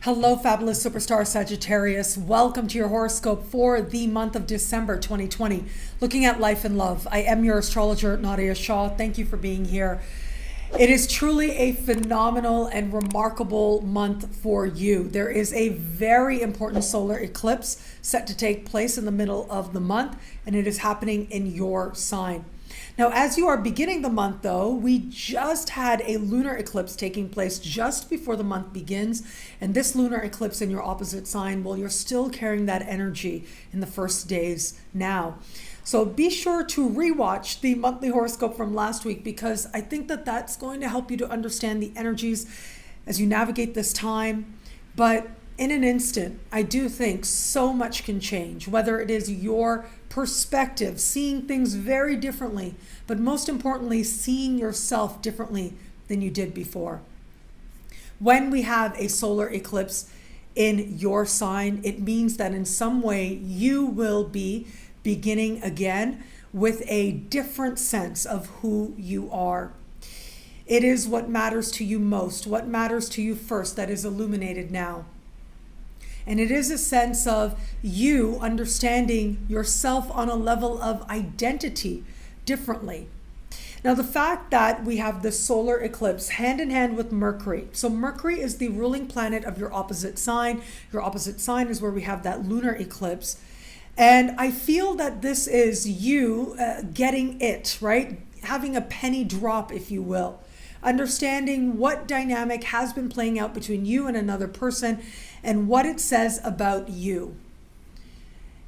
Hello, fabulous superstar Sagittarius. Welcome to your horoscope for the month of December 2020. Looking at life and love. I am your astrologer, Nadiya Shah. Thank you for being here. It is truly a phenomenal and remarkable month for you. There is a very important solar eclipse set to take place in the middle of the month, and it is happening in your sign. Now, as you are beginning the month, though, we just had a lunar eclipse taking place just before the month begins. And this lunar eclipse in your opposite sign, well, you're still carrying that energy in the first days now. So be sure to rewatch the monthly horoscope from last week, because I think that that's going to help you to understand the energies as you navigate this time. But in an instant, I do think so much can change, whether it is your perspective, seeing things very differently, but most importantly, seeing yourself differently than you did before. When we have a solar eclipse in your sign, it means that in some way you will be beginning again with a different sense of who you are. It is what matters to you most, what matters to you first, that is illuminated now. And it is a sense of you understanding yourself on a level of identity differently. Now, the fact that we have the solar eclipse hand in hand with Mercury. So Mercury is the ruling planet of your opposite sign. Your opposite sign is where we have that lunar eclipse. And I feel that this is you getting it, right? Having a penny drop, if you will. Understanding what dynamic has been playing out between you and another person and what it says about you.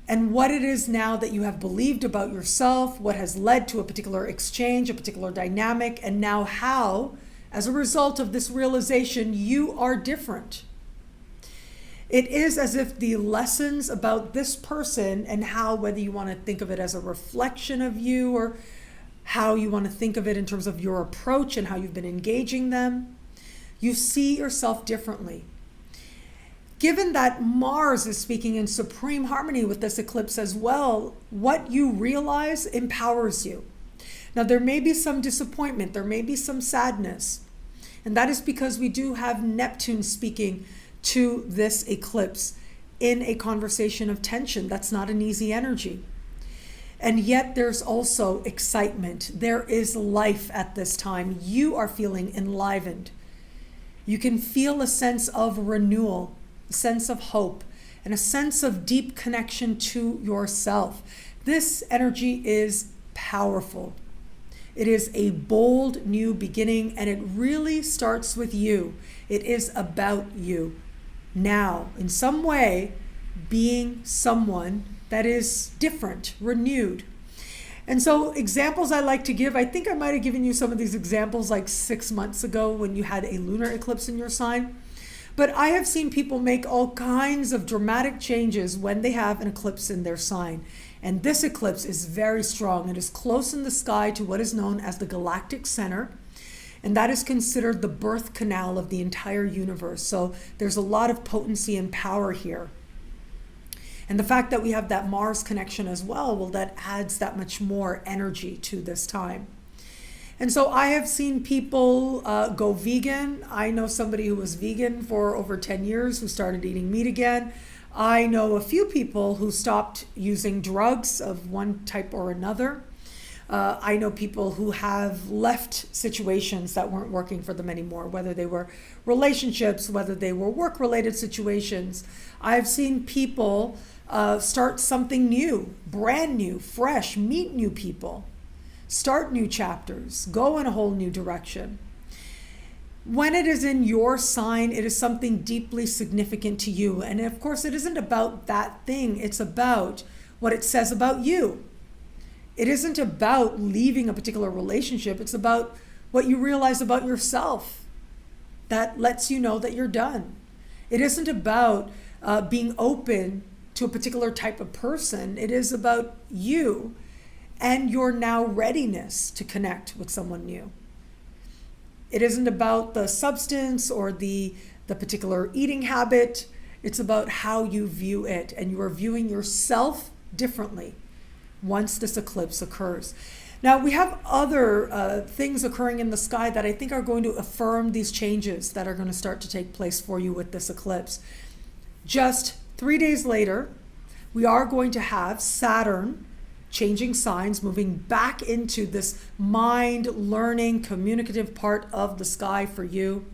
And what it is now that you have believed about yourself, what has led to a particular exchange, a particular dynamic, and now how, as a result of this realization, you are different. It is as if the lessons about this person and how, whether you want to think of it as a reflection of you or how you want to think of it in terms of your approach and how you've been engaging them, you see yourself differently. Given that Mars is speaking in supreme harmony with this eclipse as well, what you realize empowers you. Now, there may be some disappointment, there may be some sadness, and that is because we do have Neptune speaking to this eclipse in a conversation of tension. That's not an easy energy. And yet there's also excitement. There is life at this time. You are feeling enlivened. You can feel a sense of renewal, a sense of hope, and a sense of deep connection to yourself. This energy is powerful. It is a bold new beginning, and it really starts with you. It is about you. Now, in some way, being someone that is different, renewed. And so examples I like to give, I think I might have given you some of these examples like 6 months ago when you had a lunar eclipse in your sign. But I have seen people make all kinds of dramatic changes when they have an eclipse in their sign. And this eclipse is very strong. It is close in the sky to what is known as the galactic center. And that is considered the birth canal of the entire universe. So there's a lot of potency and power here. And the fact that we have that Mars connection as well, that adds that much more energy to this time. And so I have seen people go vegan. I know somebody who was vegan for over 10 years who started eating meat again. I know a few people who stopped using drugs of one type or another. I know people who have left situations that weren't working for them anymore, whether they were relationships, whether they were work-related situations. I've seen people start something new, brand new, fresh, meet new people, start new chapters, go in a whole new direction. When it is in your sign, it is something deeply significant to you. And of course, it isn't about that thing. It's about what it says about you. It isn't about leaving a particular relationship. It's about what you realize about yourself that lets you know that you're done. It isn't about being open to a particular type of person. It is about you and your now readiness to connect with someone new. It isn't about the substance or the particular eating habit. It's about how you view it, and you are viewing yourself differently once this eclipse occurs. Now, we have other things occurring in the sky that I think are going to affirm these changes that are going to start to take place for you with this eclipse. Just 3 days later, we are going to have Saturn changing signs, moving back into this mind, learning, communicative part of the sky for you.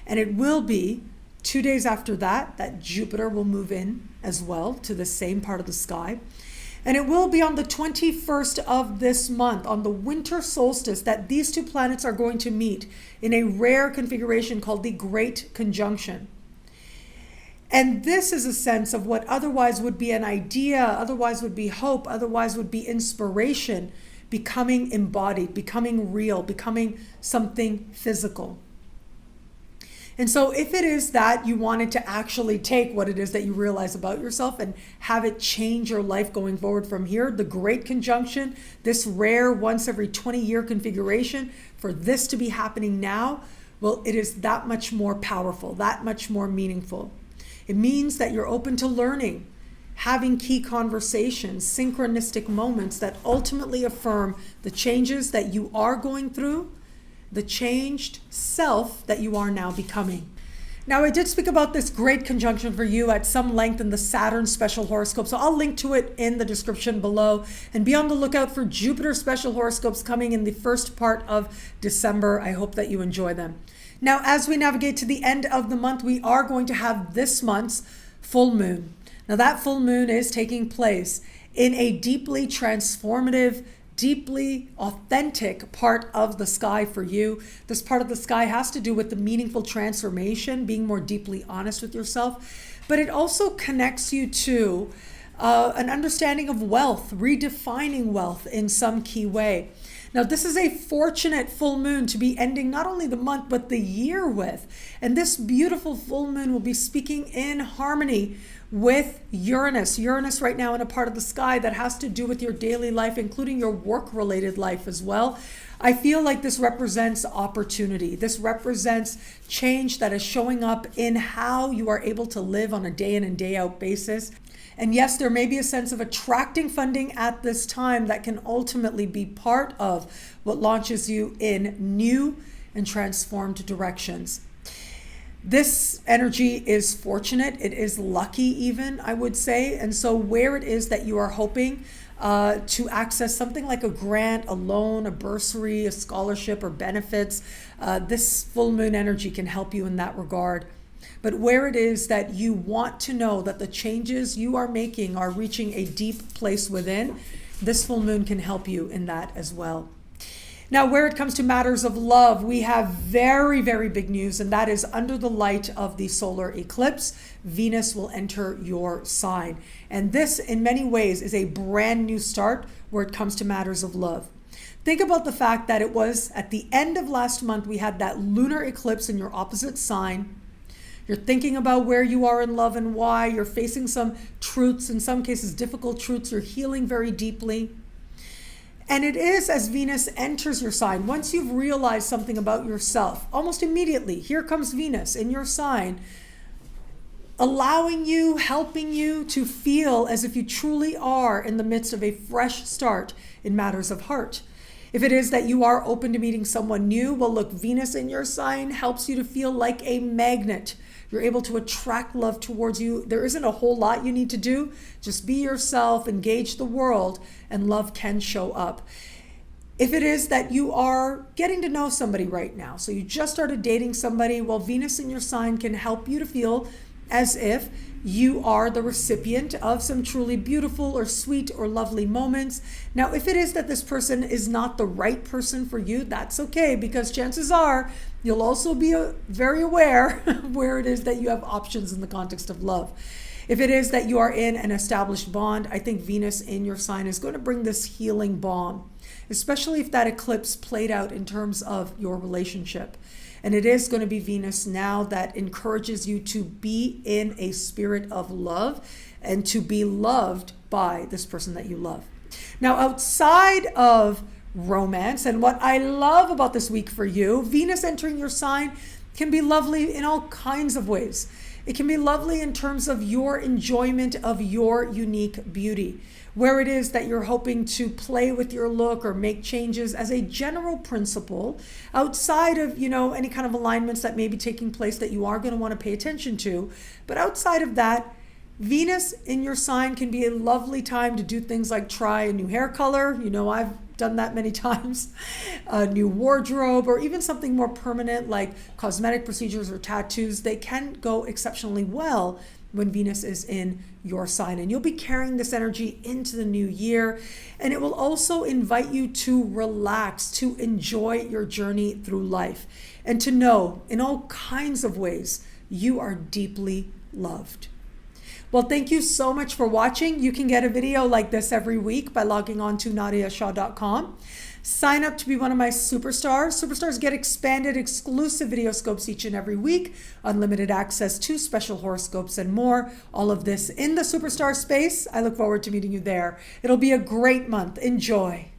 And it will be 2 days after that Jupiter will move in as well to the same part of the sky. And it will be on the 21st of this month, on the winter solstice, that these two planets are going to meet in a rare configuration called the Great Conjunction. And this is a sense of what otherwise would be an idea, otherwise would be hope, otherwise would be inspiration, becoming embodied, becoming real, becoming something physical. And so if it is that you wanted to actually take what it is that you realize about yourself and have it change your life going forward from here, the Great Conjunction, this rare once every 20-year configuration, for this to be happening now, well, it is that much more powerful, that much more meaningful. It means that you're open to learning, having key conversations, synchronistic moments that ultimately affirm the changes that you are going through, the changed self that you are now becoming. Now, I did speak about this Great Conjunction for you at some length in the Saturn special horoscope, so I'll link to it in the description below. And be on the lookout for Jupiter special horoscopes coming in the first part of December. I hope that you enjoy them. Now, as we navigate to the end of the month, we are going to have this month's full moon. Now, that full moon is taking place in a deeply transformative, deeply authentic part of the sky for you. This part of the sky has to do with the meaningful transformation, being more deeply honest with yourself, but it also connects you to an understanding of wealth, redefining wealth in some key way. Now, this is a fortunate full moon to be ending not only the month, but the year with. And this beautiful full moon will be speaking in harmony with Uranus. Uranus right now in a part of the sky that has to do with your daily life, including your work-related life as well. I feel like this represents opportunity. This represents change that is showing up in how you are able to live on a day in and day out basis. And yes, there may be a sense of attracting funding at this time that can ultimately be part of what launches you in new and transformed directions. This energy is fortunate. It is lucky even, I would say. And so where it is that you are hoping to access something like a grant, a loan, a bursary, a scholarship, or benefits, this full moon energy can help you in that regard. But where it is that you want to know that the changes you are making are reaching a deep place within, this full moon can help you in that as well. Now, where it comes to matters of love, we have very, very big news, and that is under the light of the solar eclipse, Venus will enter your sign. And this, in many ways, is a brand new start where it comes to matters of love. Think about the fact that it was at the end of last month, we had that lunar eclipse in your opposite sign. You're thinking about where you are in love and why. You're facing some truths, in some cases difficult truths. You're healing very deeply. And it is as Venus enters your sign, once you've realized something about yourself, almost immediately, here comes Venus in your sign, allowing you, helping you to feel as if you truly are in the midst of a fresh start in matters of heart. If it is that you are open to meeting someone new, well, look, Venus in your sign helps you to feel like a magnet. You're able to attract love towards you. There isn't a whole lot you need to do. Just be yourself, engage the world, and love can show up. If it is that you are getting to know somebody right now, so you just started dating somebody, well, Venus in your sign can help you to feel as if you are the recipient of some truly beautiful or sweet or lovely moments. Now, if it is that this person is not the right person for you, that's okay, because chances are you'll also be very aware of where it is that you have options in the context of love. If it is that you are in an established bond, I think Venus in your sign is going to bring this healing balm, especially if that eclipse played out in terms of your relationship. And it is going to be Venus now that encourages you to be in a spirit of love and to be loved by this person that you love. Now, outside of romance, and what I love about this week for you, Venus entering your sign can be lovely in all kinds of ways. It can be lovely in terms of your enjoyment of your unique beauty, where it is that you're hoping to play with your look or make changes as a general principle outside of, any kind of alignments that may be taking place that you are going to want to pay attention to. But outside of that, Venus in your sign can be a lovely time to do things like try a new hair color. I've done that many times. A new wardrobe, or even something more permanent like cosmetic procedures or tattoos. They can go exceptionally well when Venus is in your sign. And you'll be carrying this energy into the new year. And it will also invite you to relax, to enjoy your journey through life, and to know in all kinds of ways you are deeply loved. Well, thank you so much for watching. You can get a video like this every week by logging on to nadiyashah.com. Sign up to be one of my superstars. Superstars get expanded exclusive videoscopes each and every week, unlimited access to special horoscopes and more. All of this in the superstar space. I look forward to meeting you there. It'll be a great month. Enjoy.